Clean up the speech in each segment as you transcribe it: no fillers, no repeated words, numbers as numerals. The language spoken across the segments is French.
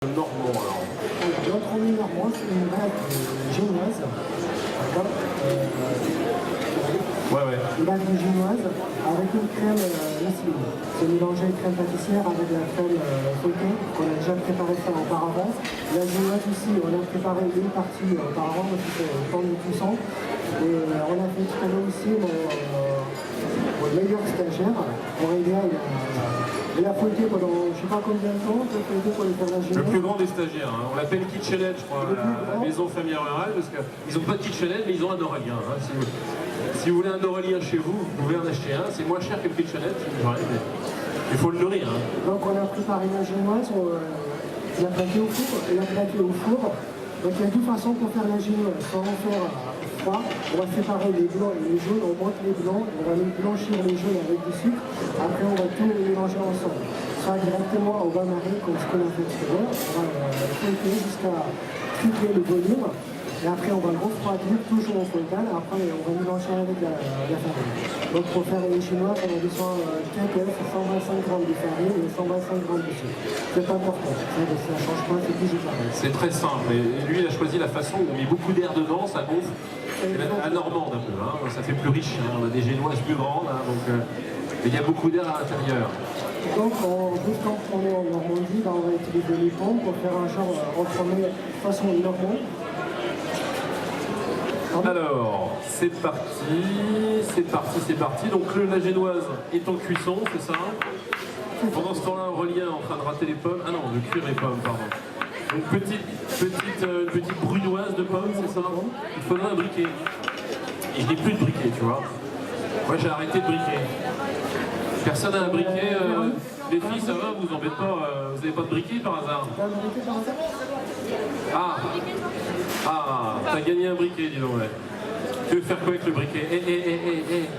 Normand alors. Notre ami normand, c'est une vague génoise. Ouais. Une vague génoise avec une crème lessine. C'est mélangé de crème pâtissière avec la crème feuilletée. On a déjà préparé ça auparavant. La génoise aussi, on a préparé une partie auparavant, qui fait temps de cuisson. Et on a fait tout à l'heure aussi mon meilleur stagiaire, Aurélien. Il a fouetté pendant je ne sais pas combien de temps, il a fouetté pour lui faire la génoise. Le plus grand des stagiaires, hein. On l'appelle kitchenette, je crois, la maison familiale rurale, parce qu'ils n'ont pas de kitchenette, mais ils ont un Aurélien. Hein. Si vous voulez un Aurélien chez vous, vous pouvez en acheter un. C'est moins cher que le kitchenette, mais il faut le nourrir. Hein. Donc on a préparé la génoise, il a plaqué au four. Donc il y a deux façons pour faire la génoise. Soit on va faire froid, on va séparer les blancs et les jaunes, on monte les blancs, on va blanchir les jaunes avec du sucre, après on va tout mélanger ensemble. Soit directement au bain-marie, comme ce qu'on a fait tout à l'heure, on va fouetter jusqu'à tripler le volume, et après on va le refroidir, toujours au fouettage, après on va mélanger avec la farine. Donc pour faire les chinois, on a besoin de 125 g de farine et 125 g de sucre. C'est pas important, ça ne change pas, c'est toujours pareil. C'est très simple, et lui il a choisi la façon où on met beaucoup d'air dedans, ça gonfle. À normande un peu, hein. Ça fait plus riche, hein. On a des génoises plus grandes, hein, donc il y a beaucoup d'air à l'intérieur. Donc, juste quand on est en Normandie, on va utiliser les pompes pour faire un genre entremets façon normande. Alors, c'est parti. Donc la génoise est en cuisson, c'est ça? Pendant ce temps-là, Aurélien est en train de rater les pommes. Ah non, de cuire les pommes, pardon. Donc petite brunoise de pommes, c'est ça? Il faudrait un briquet. Et je n'ai plus de briquet, tu vois. Moi j'ai arrêté de briquer. Personne n'a un briquet. Les filles, ça va, vous embêtez pas, vous n'avez pas de briquet par hasard? Ah, t'as gagné un briquet, dis donc, ouais. Tu veux faire quoi avec le briquet?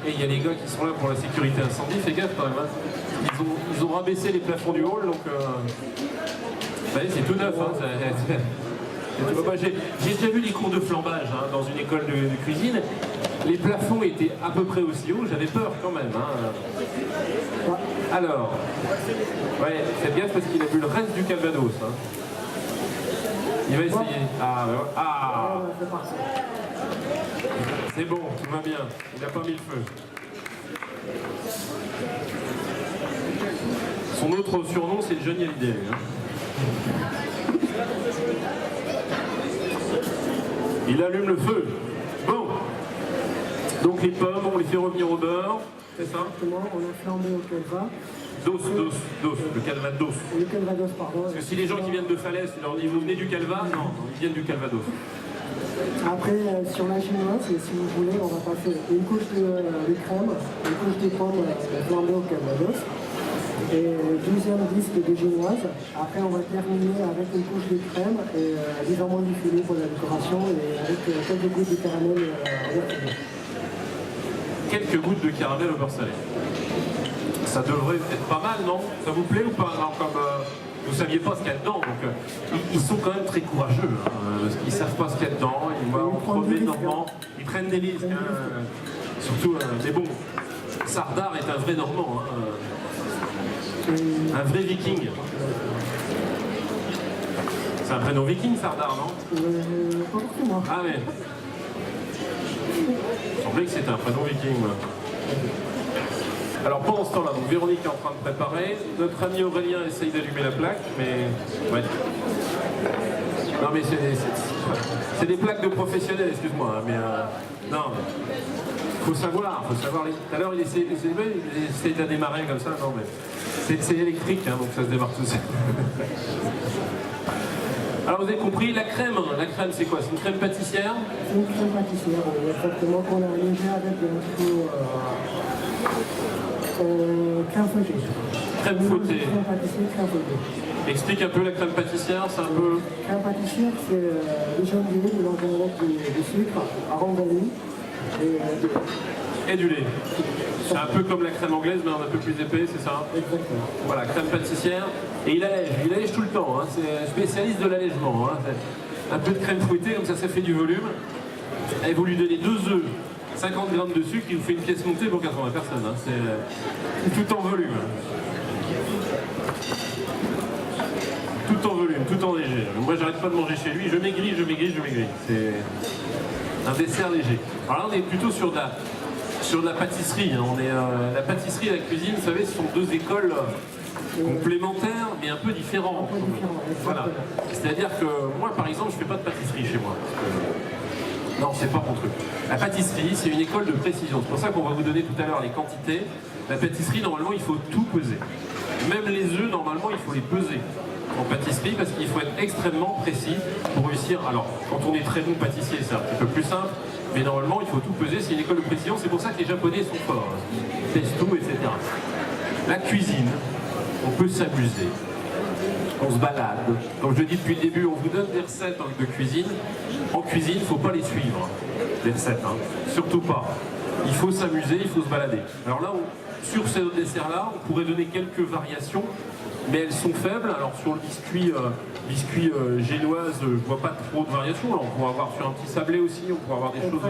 Il y a les gars qui sont là pour la sécurité incendie, fais gaffe quand même. Hein. Ils ont rabaissé les plafonds du hall, donc... c'est tout neuf, hein. J'ai déjà vu les cours de flambage hein, dans une école de cuisine. Les plafonds étaient à peu près aussi hauts, j'avais peur quand même. Hein. Alors, ouais, faites gaffe parce qu'il a bu le reste du calvados. Hein. Il va essayer. Ah. C'est bon, tout va bien. Il n'a pas mis le feu. Son autre surnom, c'est Johnny Hallyday. Hein. Il allume le feu. Bon. Donc les pommes, on les fait revenir au beurre. C'est ça? Exactement, on a flambé au calva. Le calvados. Le calvados, pardon. Parce que si les gens qui viennent de Falaise, ils leur disent vous venez du calva, non, ils viennent du calvados. Après, sur la chinoise, si vous voulez, on va passer une couche de crème, une couche de pommes flambées au calvados. Et deuxième disque de génoise. Après, on va terminer avec une couche de crème et légèrement du filet pour la décoration et avec quelques gouttes de caramel au beurre salé. Quelques gouttes de caramel au beurre salé. Ça devrait être pas mal, non? Ça vous plaît ou pas? Non, comme vous ne saviez pas ce qu'il y a dedans, donc ils sont quand même très courageux, hein, parce qu'ils ne savent pas ce qu'il y a dedans, ils vont entremets Normand, ils prennent des risques, hein, surtout mais bon, Sardar est un vrai Normand. Hein, un vrai viking. C'est un prénom viking, Sardar, non? Pas forcément. Ah mais... Il semblait que c'était un prénom viking, moi. Alors pendant ce temps-là, donc Véronique est en train de préparer. Notre ami Aurélien essaye d'allumer la plaque, mais... Ouais. Non mais c'est des plaques de professionnels, excuse-moi, hein, mais... non, faut savoir. Tout à l'heure, il essayait de la démarrer comme ça, non mais... C'est électrique, hein, donc ça se démarre tout seul. Alors vous avez compris, la crème c'est quoi? C'est une crème pâtissière? C'est une crème pâtissière, exactement, qu'on a allégée avec un petit peu crème fouettée. Crème fouettée. Crème pâtissière, crème fouettée. Explique un peu la crème pâtissière, c'est un peu... Crème pâtissière, c'est les jaunes du lait mélangés avec du sucre, arôme vanille et du lait. C'est un peu comme la crème anglaise, mais un peu plus épais, c'est ça? Exactement. Voilà, crème pâtissière. Et il allège tout le temps, hein. C'est un spécialiste de l'allègement. Hein. Un peu de crème fouettée, comme ça fait du volume. Et vous lui donnez 2 œufs, 50 grammes de sucre, il vous fait une pièce montée pour 80 personnes. Hein. C'est tout en volume. Tout en volume, tout en Moi, j'arrête pas de manger chez lui. Je maigris. C'est un dessert léger. Alors là, on est plutôt sur de la pâtisserie. Hein. La pâtisserie et la cuisine, vous savez, ce sont deux écoles complémentaires, mais un peu différentes. Voilà. C'est-à-dire que moi, par exemple, je fais pas de pâtisserie chez moi. Non, c'est pas mon truc. La pâtisserie, c'est une école de précision. C'est pour ça qu'on va vous donner tout à l'heure les quantités. La pâtisserie, normalement, il faut tout peser. Même les œufs, normalement, il faut les peser en pâtisserie parce qu'il faut être extrêmement précis pour réussir. Alors, quand on est très bon pâtissier, c'est un petit peu plus simple, mais normalement, il faut tout peser. C'est une école de précision. C'est pour ça que les Japonais sont forts. Ils testent tout, etc. La cuisine, on peut s'amuser. On se balade. Comme je le dis depuis le début, on vous donne des recettes de cuisine. En cuisine, il ne faut pas les suivre, les recettes. Hein. Surtout pas. Il faut s'amuser, il faut se balader. Alors là, sur ces desserts-là, on pourrait donner quelques variations, mais elles sont faibles. Alors sur le biscuit génoise, je ne vois pas trop de variations. Alors, on pourrait avoir sur un petit sablé aussi, on pourrait avoir des choses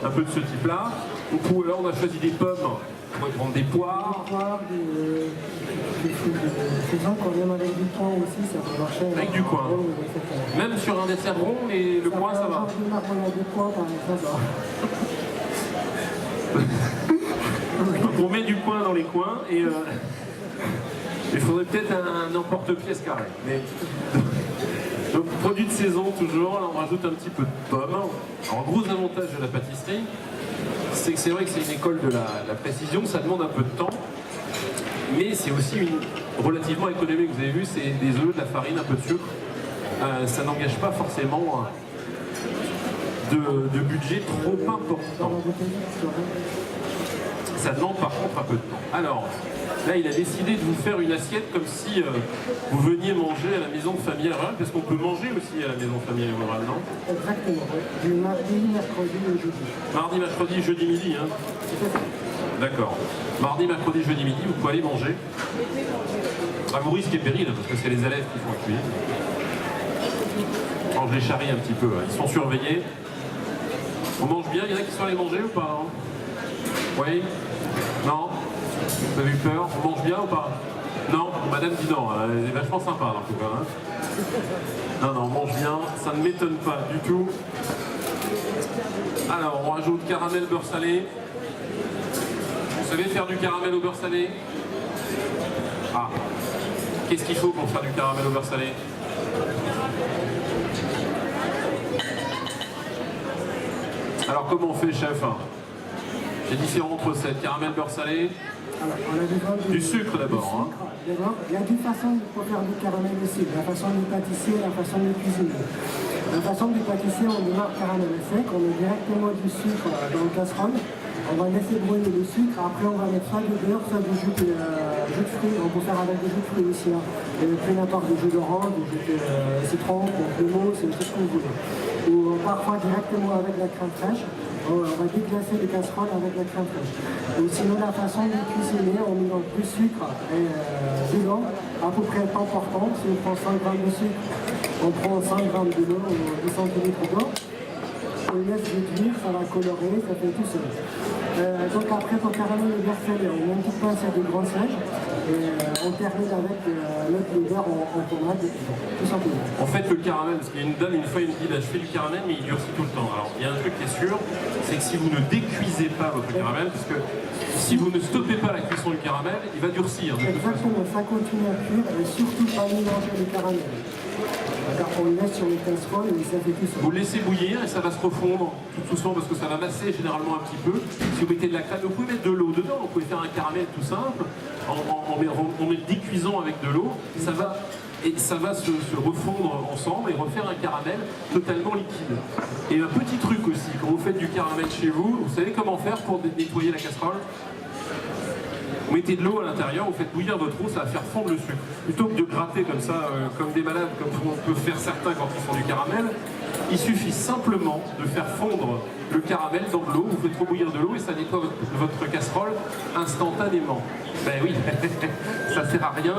un peu de ce type-là. Là, on a choisi des pommes. On pourrait prendre des poires. C'est gens qu'on aime avec du coin aussi, ça peut marcher. Avec du coin. Même sur un dessert rond, et le coin, ça va. Donc on met du coin dans les coins et il faudrait peut-être un emporte-pièce carré. Mais... Donc produit de saison toujours, là on rajoute un petit peu de pommes. Alors le gros avantage de la pâtisserie, c'est que c'est vrai que c'est une école de la précision, ça demande un peu de temps, mais c'est aussi relativement économique. Vous avez vu, c'est des œufs, de la farine, un peu de sucre. Ça n'engage pas forcément de budget trop important. Ça demande par contre un peu de temps. Alors, là, il a décidé de vous faire une assiette comme si vous veniez manger à la maison familiale rurale, parce qu'on peut manger aussi à la maison familiale rurale, non? Exactement, du mardi, mercredi et jeudi. Mardi, mercredi, jeudi, midi, hein? D'accord. Mardi, mercredi, jeudi, midi, vous pouvez aller manger. À vos risques et périls, parce que c'est les élèves qui font la cuisine. Je les charrie un petit peu, ils sont surveillés. On mange bien, il y en a qui sont allés manger ou pas? Oui? Non? Vous avez eu peur? On mange bien ou pas? Non? Madame dit non, elle est vachement sympa en tout cas. Hein. Non, on mange bien, ça ne m'étonne pas du tout. Alors, on rajoute caramel beurre salé. Vous savez faire du caramel au beurre salé? Ah. Qu'est-ce qu'il faut pour faire du caramel au beurre salé? Alors comment on fait, chef? J'ai différentes recettes. Caramel beurre salé. Alors, on a besoin du sucre d'abord. Il y a deux façons pour faire du caramel aussi. La façon du pâtissier et la façon du cuisinier. La façon du pâtissier, on démarre caramel sec, on met directement du sucre dans le casserole. On va laisser brûler le sucre, après on va mettre soit du beurre, soit du jus de fruits. On peut faire avec des jus de fruits aussi. Hein. Peu n'importe, des jus d'orange, des jus de citron, de mousse, c'est tout ce que vous voulez. Ou parfois directement avec la crème fraîche. On va déglacer les casseroles avec la crème fraîche. Ou sinon la façon de cuisiner, on met donc du sucre et de l'eau, à peu près pas important. Si on prend 100 g de sucre, on prend 100 g de l'eau ou 10 centilitres d'eau. On laisse réduire, ça va colorer, ça fait tout seul. Donc après, pour caramel et beurre salé, on met une petite pince à du grand sel et on termine avec le beurre en pommade, tout simplement. En fait, le caramel, parce qu'il y a une dame, une fois, il me dit, je fais du caramel, mais il durcit tout le temps. Alors, il y a un truc qui est sûr, c'est que si vous ne décuisez pas votre caramel, parce que si vous ne stoppez pas la cuisson du caramel, il va durcir. Exactement, ça continue à cuire et surtout pas mélanger le caramel. On le laisse sur les casseroles et ça fait tout ça. Vous le laissez bouillir et ça va se refondre tout doucement parce que ça va masser généralement un petit peu. Si vous mettez de la crème, vous pouvez mettre de l'eau dedans, vous pouvez faire un caramel tout simple en décuisant avec de l'eau. Ça va se refondre ensemble et refaire un caramel totalement liquide. Et un petit truc aussi, quand vous faites du caramel chez vous, vous savez comment faire pour nettoyer la casserole? Vous mettez de l'eau à l'intérieur, vous faites bouillir votre eau, ça va faire fondre le sucre. Plutôt que de gratter comme ça, comme des malades, comme peuvent faire certains quand ils font du caramel, il suffit simplement de faire fondre le caramel dans de l'eau, vous faites rebouillir de l'eau et ça nettoie votre casserole instantanément. Ben oui, ça sert à rien.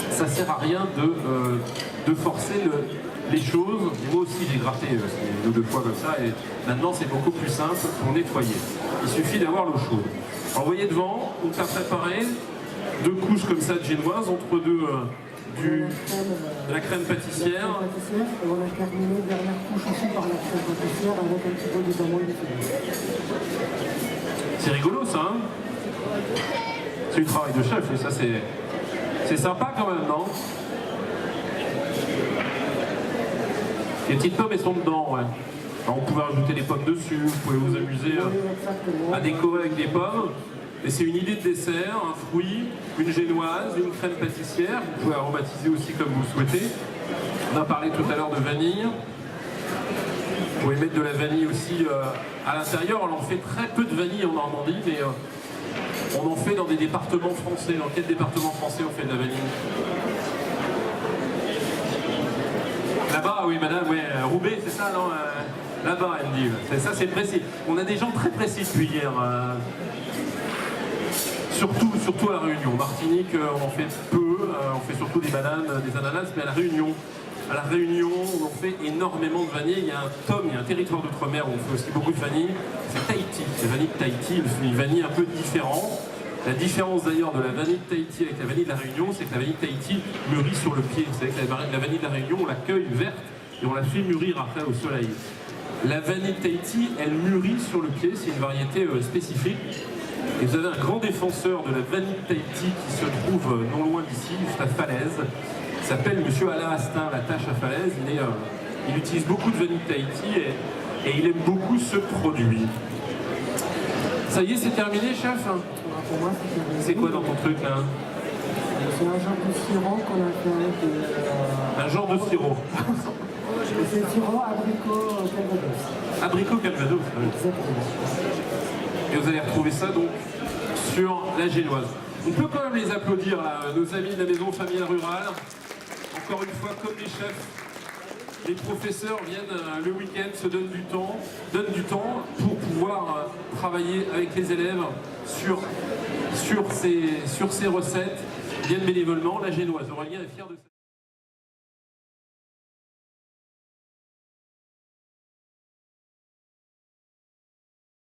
Ça sert à rien de forcer les choses. Moi aussi j'ai gratté une ou deux fois comme ça et maintenant c'est beaucoup plus simple pour nettoyer. Il suffit d'avoir l'eau chaude. Alors vous voyez devant, on a préparé deux couches comme ça de génoise entre de la crème pâtissière. Et on a terminé une dernière couche aussi par la crème pâtissière avec un petit peu d'amandes. C'est rigolo ça, hein? C'est du travail de chef, et ça c'est sympa quand même, non? Les petites pommes, elles sont dedans, ouais. Alors, vous pouvez rajouter des pommes dessus, vous pouvez vous amuser à décorer avec des pommes. Et c'est une idée de dessert, un fruit, une génoise, une crème pâtissière. Vous pouvez aromatiser aussi comme vous le souhaitez. On a parlé tout à l'heure de vanille. Vous pouvez mettre de la vanille aussi à l'intérieur. On en fait très peu de vanille en Normandie, mais on en fait dans des départements français. Dans quel département français on fait de la vanille? Là-bas, oui madame, ouais, Roubaix, c'est ça, non? Là-bas, elle me dit. Ça, c'est précis. On a des gens très précis depuis hier. Surtout à La Réunion. Martinique, on en fait peu. On fait surtout des bananes, des ananas, mais à La Réunion, on en fait énormément de vanille. Il y a un territoire d'outre-mer où on fait aussi beaucoup de vanille. C'est Tahiti. C'est vanille de Tahiti, une vanille un peu différente. La différence d'ailleurs de la vanille de Tahiti avec la vanille de La Réunion, c'est que la vanille de Tahiti mûrit sur le pied. Vous savez que la vanille de La Réunion, on la cueille verte et on la fait mûrir après au soleil. La vanille de Tahiti, elle mûrit sur le pied, c'est une variété spécifique. Et vous avez un grand défenseur de la vanille de Tahiti qui se trouve non loin d'ici, juste à Falaise. Il s'appelle Monsieur Alain Astin, la tâche à Falaise. Il utilise beaucoup de vanille de Tahiti et il aime beaucoup ce produit. Ça y est, c'est terminé, chef? Pour moi, c'est quoi dans ton truc là? C'est un genre de sirop qu'on a fait avec... Un genre de sirop. C'est le sirop abricot calvados. Abricot calvados, oui. Exactement. Et vous allez retrouver ça donc sur la génoise. On peut quand même les applaudir, là, nos amis de la maison familiale rurale. Encore une fois, comme les chefs, les professeurs viennent le week-end, se donnent du temps pour pouvoir travailler avec les élèves sur ces recettes, viennent bénévolement. La génoise, Aurélien est fier de ça.